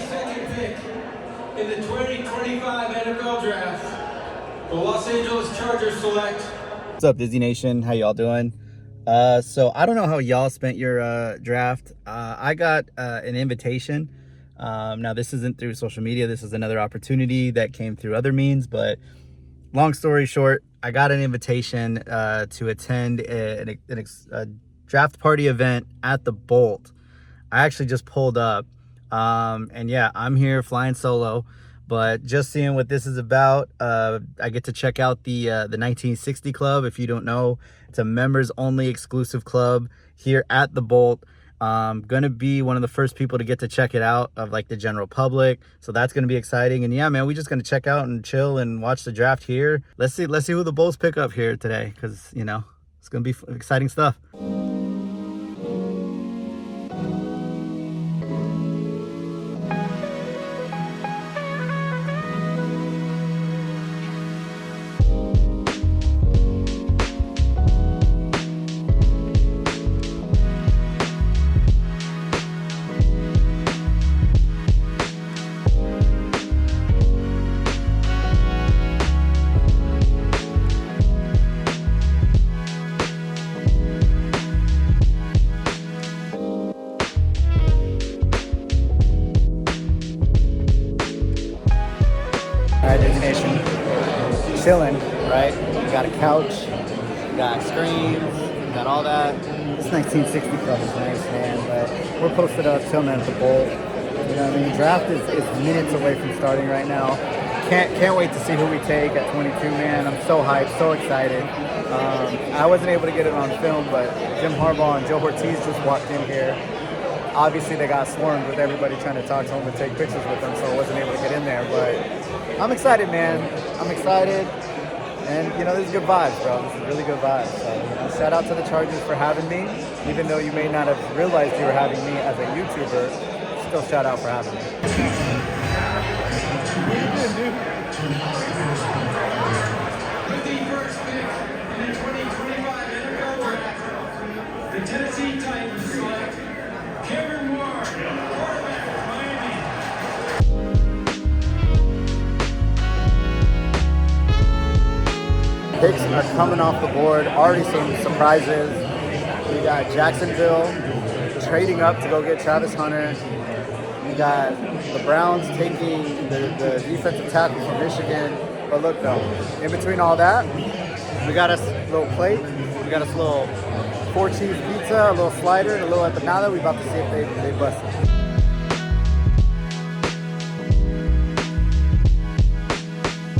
22nd pick in the 2025 NFL Draft, the Los Angeles Chargers select. What's up, Disney Nation? How y'all doing? So I don't know how y'all spent your draft. I got an invitation. Now, this isn't through social media. This is another opportunity that came through other means. But long story short, I got an invitation to attend a draft party event at the Bolt. I actually just pulled up. And yeah, I'm here flying solo. But just seeing what this is about, I get to check out the 1960 Club. If you don't know, it's a members-only exclusive club here at the Bolt. Gonna be one of the first people to get to check it out of like the general public. So that's gonna be exciting. And yeah, man, we're just gonna check out and chill and watch the draft here. Let's see who the Bolts pick up here today, because you know it's gonna be exciting stuff. Alright, Disney Nation, chilling, right? We got a couch, we got screens, we got all that. This 1960 Club is nice, man, but we're posted up, chilling at the Bolt. You know what I mean? The draft is minutes away from starting right now. Can't wait to see who we take at 22, man. I'm so hyped, so excited. I wasn't able to get it on film, but Jim Harbaugh and Joe Ortiz just walked in here. Obviously, they got swarmed with everybody trying to talk to them and take pictures with them, so I wasn't able to get in there. But I'm excited, man. I'm excited. And, you know, this is good vibes, bro. This is really good vibes. So, you know, shout out to the Chargers for having me. Even though you may not have realized you were having me as a YouTuber, still shout out for having me. With the first pick in the 2025 NFL Draft, the Tennessee Titans select Kevin Warren, quarterback of Miami. Picks are coming off the board. Already some surprises. We got Jacksonville trading up to go get Travis Hunter. We got the Browns taking the defensive tackle from Michigan. But look though, in between all that, we got us a little plate. We got us a little 4-cheese pizza, a little slider, and a little empanada. We about to see if they bust it.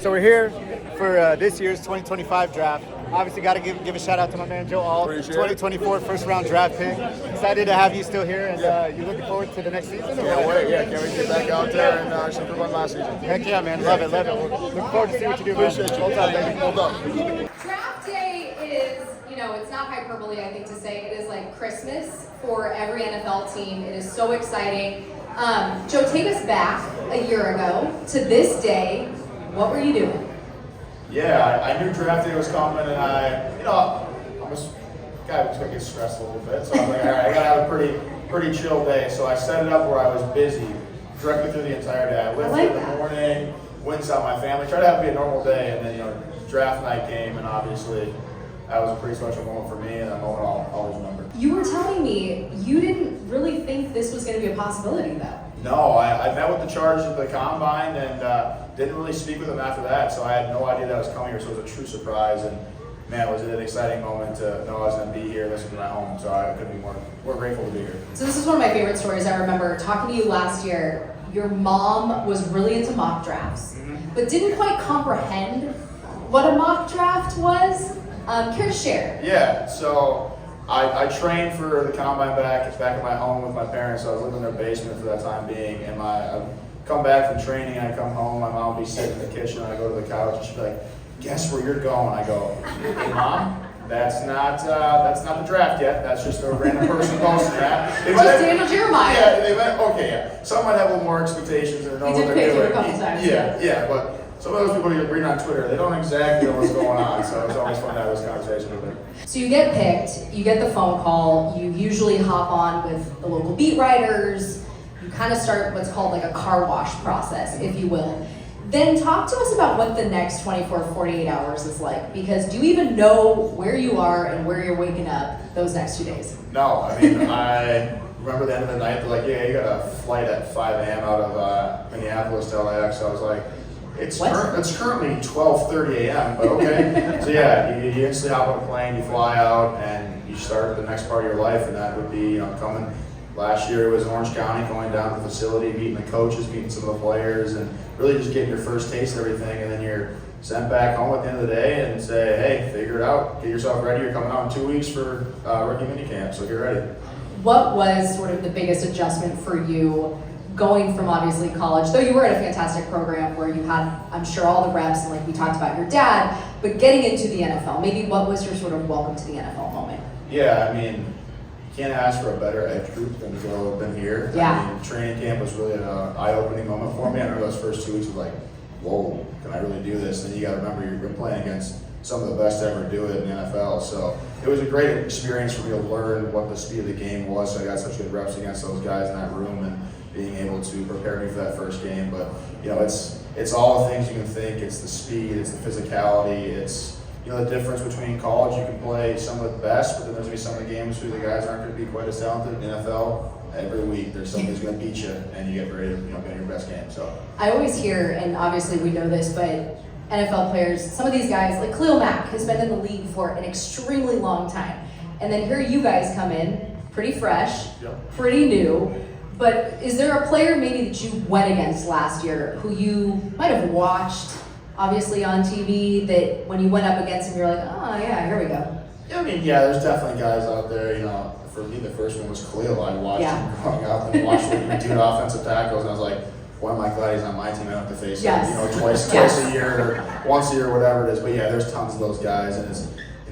So we're here for this year's 2025 draft. Obviously, got to give a shout out to my man Joe Alt, 2024 first round draft pick. Excited to have you still here, and you looking forward to the next season? Can't wait, can't wait to get back out there and improve on last season. Heck yeah, man, love it. Looking forward to see what you do, man. Appreciate you. Hold up, baby. Hold up. Draft day is, you know, it's not hyperbole, I think, to say it is like Christmas for every NFL team. It is so exciting. Joe, take us back a year ago to this day. What were you doing? Yeah, I knew draft day was coming, and I'm a guy who's gonna get stressed a little bit. So I was like, all right, I gotta have a pretty chill day. So I set it up where I was busy directly through the entire day. I lifted in the morning, went and saw my family, tried to have it be a normal day, and then draft night came, and obviously that was a pretty special moment for me, and a moment I'll always remember. You were telling me you didn't really think this was going to be a possibility, though. No, I met with the Chargers at the Combine and didn't really speak with them after that, so I had no idea that I was coming here, so it was a true surprise. And man, was it an exciting moment to know I was going to be here, this is my home, so I couldn't be more grateful to be here. So this is one of my favorite stories. I remember talking to you last year. Your mom was really into mock drafts, but didn't quite comprehend what a mock draft was. Care to share? Yeah, so I trained for the Combine back at my home with my parents. So I was living in their basement for that time being, and I come back from training, I come home, my mom would be sitting in the kitchen, I go to the couch, and she'd be like, guess where you're going? I go, hey Mom, that's not the draft yet, that's just a random person posting that. Just Daniel Jeremiah. Yeah, they went, okay, yeah. Some might have a little more expectations and know what they're doing. He did pick you a couple times. Yeah, but some of those people you read on Twitter, they don't exactly know what's going on, so it's always fun to have this conversation with them. So you get picked, you get the phone call, you usually hop on with the local beat writers, you kind of start what's called like a car wash process, if you will. Then talk to us about what the next 24, 48 hours is like, because do you even know where you are and where you're waking up those next 2 days? No, I mean, I remember the end of the night, they're like, yeah, you got a flight at 5 a.m. out of Minneapolis to LAX. So I was like, it's currently 12:30 a.m., but okay. So yeah, you instantly hop on a plane, you fly out, and you start the next part of your life, and that would be, coming. Last year it was Orange County, going down to the facility, meeting the coaches, meeting some of the players, and really just getting your first taste of everything, and then you're sent back home at the end of the day and say, hey, figure it out, get yourself ready. You're coming out in 2 weeks for rookie minicamp, so get ready. What was sort of the biggest adjustment for you going from obviously college, though you were at a fantastic program where you had, I'm sure, all the reps, and like we talked about your dad, but getting into the NFL, maybe what was your sort of welcome to the NFL moment? Yeah, I mean, can't ask for a better edge group than to go have been here. Yeah. I mean, training camp was really an eye-opening moment for me. I remember those first 2 weeks was like, whoa, can I really do this? And then you got to remember you're playing against some of the best to ever do it in the NFL. So it was a great experience for me to learn what the speed of the game was. So I got such good reps against those guys in that room and being able to prepare me for that first game. But it's all the things you can think. It's the speed, it's the physicality, it's the difference between college, you can play some of the best, but then there's going to be some of the games where the guys aren't going to be quite as talented. In the NFL, every week there's somebody who's going to beat you, and you get ready to be in your best game. So I always hear, and obviously we know this, but NFL players, some of these guys, like Khalil Mack, has been in the league for an extremely long time. And then here you guys come in, pretty fresh, pretty new. But is there a player maybe that you went against last year who you might have watched, obviously on TV, that when you went up against him, you're like, oh yeah, here we go? Yeah, I mean, there's definitely guys out there. For me, the first one was Khalil. I watched him growing up and watched what he do to offensive tackles, and I was like, boy, am I glad he's on my team. I don't have to face him, twice a year, or once a year, whatever it is. But yeah, there's tons of those guys, and it's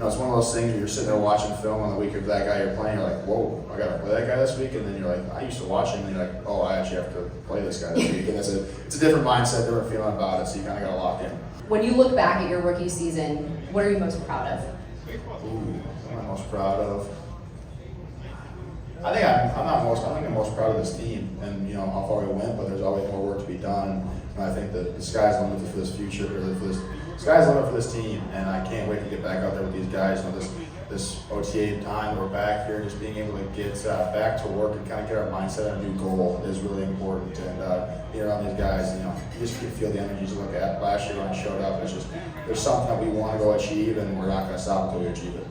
it's one of those things where you're sitting there watching film on the week of that guy you're playing. You're like, whoa, I got to play that guy this week, and then you're like, I used to watch him, and you're like, oh, I actually have to play this guy this week, and it's a different mindset, different feeling about it. So you kind of got to lock in. When you look back at your rookie season, what are you most proud of? What am I most proud of? I think I'm most proud of this team and how far we went, but there's always more work to be done. And I think that the sky's the limit for this future, sky's the limit for this team, and I can't wait to get back out there with these guys. This OTA time, we're back here, just being able to get back to work and kind of get our mindset on a new goal is really important. And being around these guys, you just can feel the energies you look at. Last year when I showed up, it's just there's something that we want to go achieve, and we're not going to stop until we achieve it.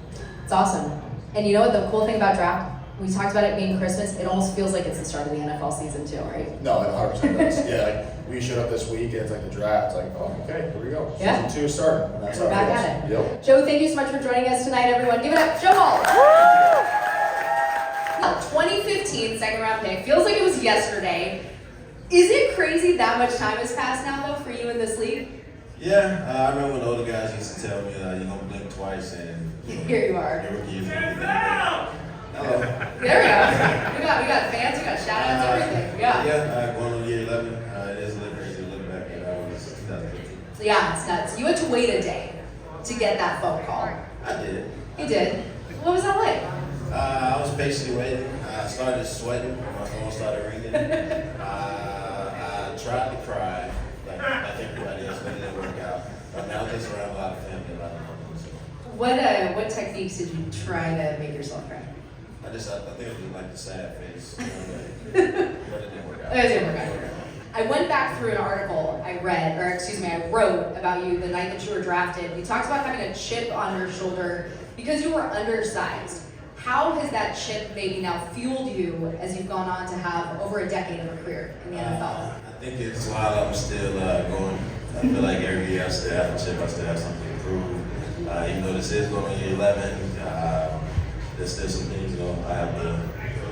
It's awesome. And you know what the cool thing about draft? We talked about it being Christmas. It almost feels like it's the start of the NFL season too, right? No, it 100% does. Yeah, we showed up this week and it's like the draft. It's like, oh, okay, here we go. Yeah. Season 2 is starting. And that's We're how back it at it. goes. Yep. Joe, thank you so much for joining us tonight, everyone. Give it up, Joe Hall. 2015 second round pick. Feels like it was yesterday. Is it crazy that much time has passed now, though, for you in this league? Yeah, I remember when the older guys used to tell me, you're going to blink twice and Here you are. your rookie is going to be done. Hello. There we go. We got fans, we got shout outs, everything. Yeah. Yeah, going on year 11. It is a little crazy to look back at it was 2015. So yeah, it's nuts. You had to wait a day to get that phone call. I did. You did. What was that like? I was patiently waiting. I started sweating. My phone started ringing. I tried to cry, like everybody else, but it didn't work out. But now this around a lot of family, a lot of friends. What techniques did you try to make yourself cry? I think I just like the sad face. But it didn't work out. It didn't work out. I went back through an article I wrote about you the night that you were drafted. You talked about having a chip on your shoulder because you were undersized. How has that chip maybe now fueled you as you've gone on to have over a decade of a career in the NFL? I think it's while I'm still going. I feel like every year I still have a chip. I still have something to prove. Even though this is going on year 11, there's still some things I have to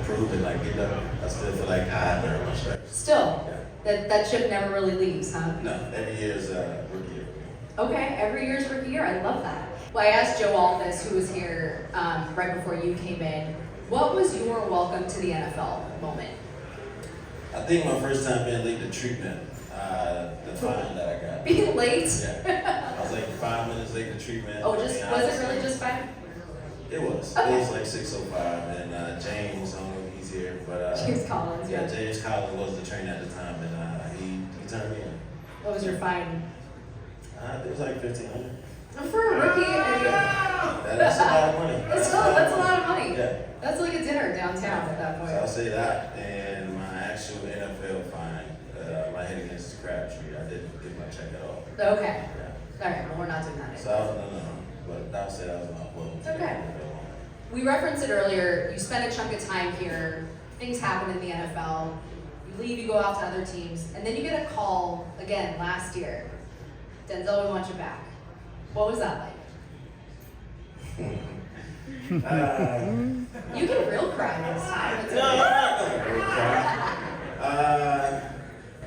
prove and get done. I still feel like I have to earn my stripes. Still, Yeah. that chip never really leaves, huh? No, every year is rookie year. Okay, every year's rookie year. I love that. Well, I asked Joe Alphys, who was here right before you came in, what was your welcome to the NFL moment? I think my first time being late to treatment, the fine that I got. Being late? Yeah. I was 5 minutes late to treatment. Oh, was it really just 5? It was. Okay. It was 6:05, and James, he's here, but James Collins, yeah, yeah. James Collins was the trainer at the time, and he turned me in. What was your fine? It was like $1,500. For a rookie, That's a lot of money. that's a lot of money. Yeah. That's like a dinner downtown at that So I'll point. say that, and my actual NFL fine, my hit against Crabtree, I didn't get my check at all. Okay. Yeah. All right, well, we're not doing that So anymore. no, but that was it. That was my point. Okay. We referenced it earlier. You spent a chunk of time here. Things happen in the NFL. You leave, you go off to other teams, and then you get a call again last year. Denzel, we want you back. What was that like? You get real cry this time. It's No, I'm not gonna cry.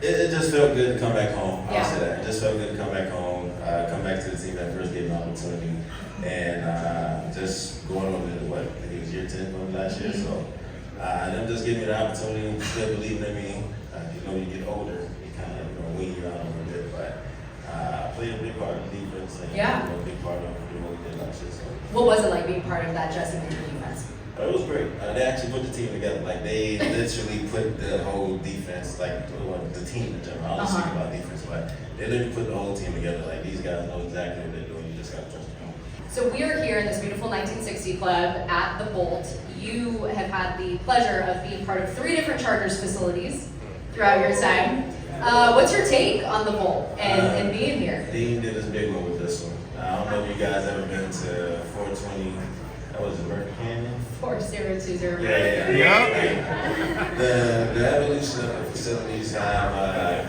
It just felt good to come back home. Yeah. I'll say that. It just felt good to come back home, come back to the team that first gave me an opportunity, and just going over to what I think it was year 10 from last year. So them just giving me the opportunity, still believing in me. You get older, you kind of wean you out a little bit, but I played a big part of the defense and Yeah. a big part of what we did last year. So. What was it like being part of that Jesse Mitchell defense? It was great. They actually put the team together. Like they literally put the whole defense, like the team in general. I don't speak about defense, but they literally put the whole team together. Like these guys know exactly what they're doing. You just gotta trust them. So we are here in this beautiful 1960 club at the Bolt. You have had the pleasure of being part of 3 different Chargers facilities throughout your time. What's your take on the Bolt and being here? Dean did his big one with this one. I don't know if you guys ever been to 420. That was Burke Canyon. 4020. Yeah. The evolution of the facilities have,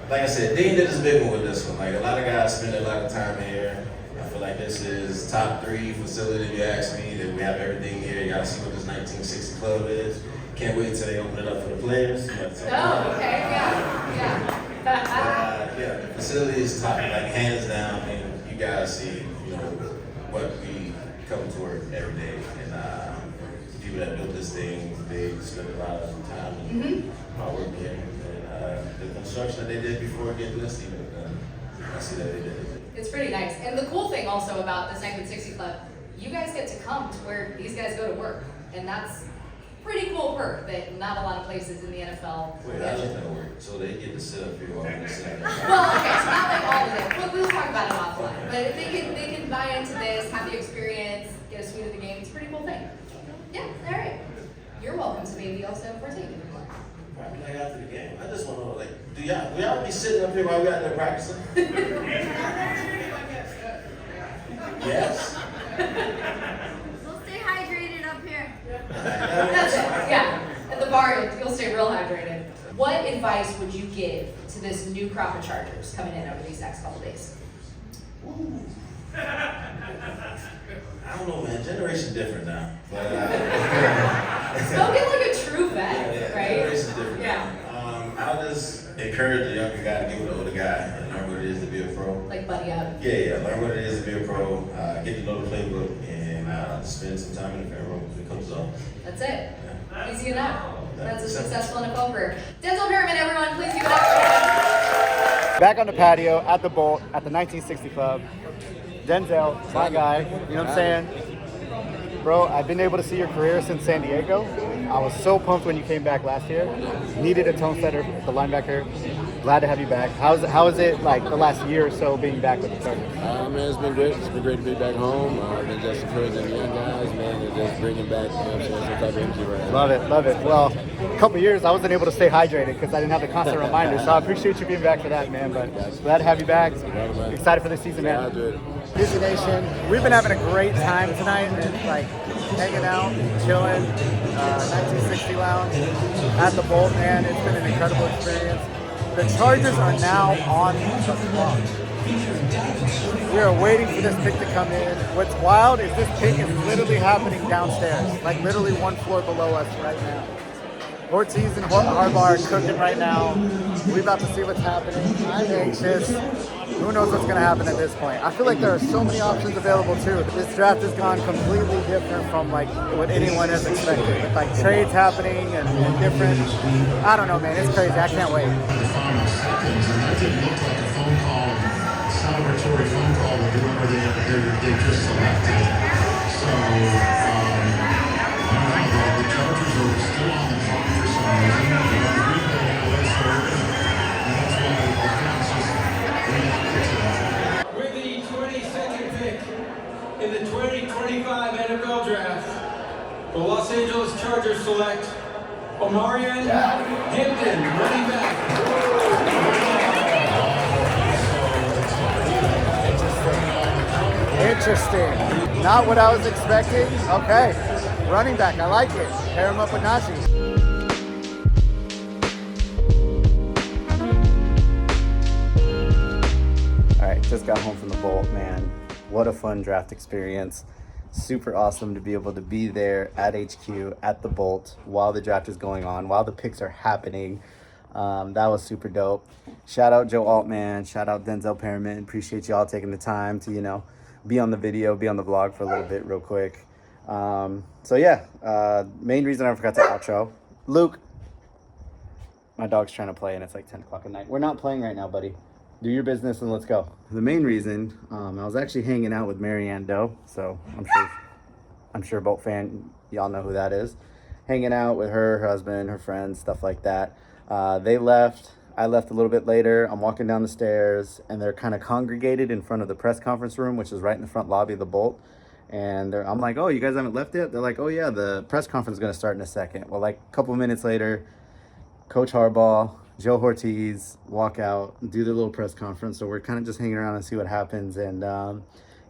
like I said, Dean did his big one with this one. Like a lot of guys spend a lot of time here. I feel like this is top 3 facility. If you ask me, that we have everything here. You gotta see what this 1960 club is. Can't wait till they open it up for the players. Oh, okay, yeah. Yeah, the facility is top, like hands down, and you guys see, what we come to work every day, and the people that built this thing, they spent a lot of time and hard work here, and the construction that they did before getting this even done, I see that they did it. It's pretty nice. And the cool thing also about this 1960 club, you guys get to come to where these guys go to work, and that's pretty cool perk that not a lot of places in the NFL. Wait, I like that work. So they get to sit up here while we sit. Well, okay, so not like all of it. We'll talk about it offline. But if they can buy into this, have the experience, get a suite of the game, it's a pretty cool thing. Yeah, all right. You're welcome to maybe also 14 if you want. Probably like after the game. I just want to know, like, will y'all be sitting up here while we out there practicing? Yes. We'll stay hydrated up here. That's it, yeah. At the bar, you'll stay real hydrated. What advice would you give to this new crop of Chargers coming in over these next couple days? I don't know, man. Generation different now. But, Spoken like a true vet, right? Generation's different Yeah. now. I'll just encourage the younger guy to get with the older guy and learn what it is to be a pro. Like buddy up. Yeah, learn what it is to be a pro, get to know the playbook, and spend some time in the film room with the coach's office. That's it. Easy enough. That's a Yeah. successful NFL career. Denzel Perriman, everyone, please give it up for him. Back on the patio at the Bolt at the 1960 Club. Denzel, my guy, you know what I'm saying? Bro, I've been able to see your career since San Diego. I was so pumped when you came back last year. Needed a tone setter, the linebacker. Glad to have you back. How is it like the last year or so being back with the Chargers? Man, it's been great. It's been great to be back home. Been just encouraging the young guys, man, and just bringing back, some type of energy right now. Love it, love it. Well, a couple years I wasn't able to stay hydrated because I didn't have the constant reminder. So I appreciate you being back for that, man. But glad to have you back. Excited for the season, man. Disney Nation, we've been having a great time tonight and like hanging out, chilling, 1960 Lounge at the Bolt, man. It's been an incredible experience. The Chargers are now on the clock. We are waiting for this pick to come in. What's wild is this pick is literally happening downstairs, like literally 1 floor below us right now. Ortiz and Harbaugh are cooking right now. We're about to see what's happening. I'm anxious. Who knows what's going to happen at this point? I feel like there are so many options available too. This draft has gone completely different from like what anyone has expected. With like trades happening and different. I don't know, man. It's crazy. I can't wait. It looked like a phone call, celebratory phone call with whoever they just selected. So, the Chargers Cardinals are still on the clock for some reason. Green Bay had a late start, and that's why the Cardinals just reacted to that. With the 22nd pick in the 2025 NFL Draft, the Los Angeles Chargers select Omarion Hampton, running back. Interesting. Not what I was expecting. Okay. Running back. I like it. Pair him up with Najee. All right. Just got home from the Bolt, man. What a fun draft experience. Super awesome to be able to be there at HQ, at the Bolt, while the draft is going on, while the picks are happening. That was super dope. Shout out Joe Altman. Shout out Denzel Perriman. Appreciate y'all taking the time to, be on the video, be on the vlog for a little bit real quick. So yeah, main reason I forgot to outro. Luke, my dog's trying to play and it's like 10 o'clock at night. We're not playing right now, buddy. Do your business and let's go. The main reason, I was actually hanging out with Marianne Doe, so I'm sure Bolt fan, y'all know who that is. Hanging out with her husband, her friends, stuff like that. They left. I left a little bit later. I'm walking down the stairs and they're kind of congregated in front of the press conference room, which is right in the front lobby of the Bolt. And I'm like, oh, you guys haven't left yet? They're like, oh yeah, the press conference is going to start in a second. Well, like a couple minutes later, Coach Harbaugh, Joe Ortiz walk out, do their little press conference. So we're kind of just hanging around and see what happens. And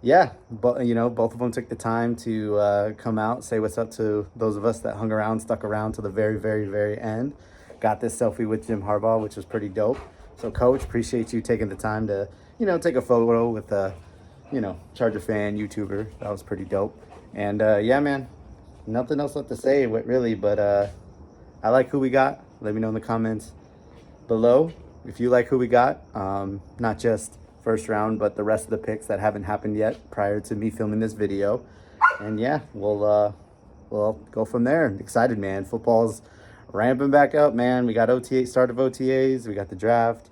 yeah, but both of them took the time to come out, say what's up to those of us that hung around, stuck around to the very, very, very end. Got this selfie with Jim Harbaugh, which was pretty dope. So Coach, appreciate you taking the time to, take a photo with a, Charger fan, YouTuber. That was pretty dope. And yeah, man, nothing else left to say really, but I like who we got. Let me know in the comments below if you like who we got. Not just first round, but the rest of the picks that haven't happened yet prior to me filming this video. And yeah, we'll go from there. I'm excited, man. Football's ramping back up, man. We got start of OTAs. We got the draft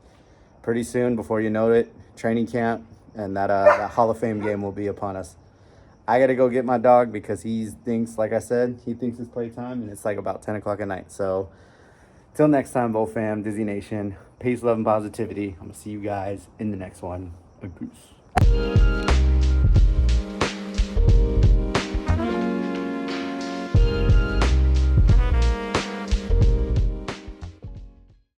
pretty soon. Before you know it, training camp, and that Hall of Fame game will be upon us. I got to go get my dog because he thinks, like I said, he thinks it's playtime, and it's like about 10 o'clock at night. So till next time, Bolt fam, Dizzy Nation, peace, love, and positivity. I'm going to see you guys in the next one. A goose.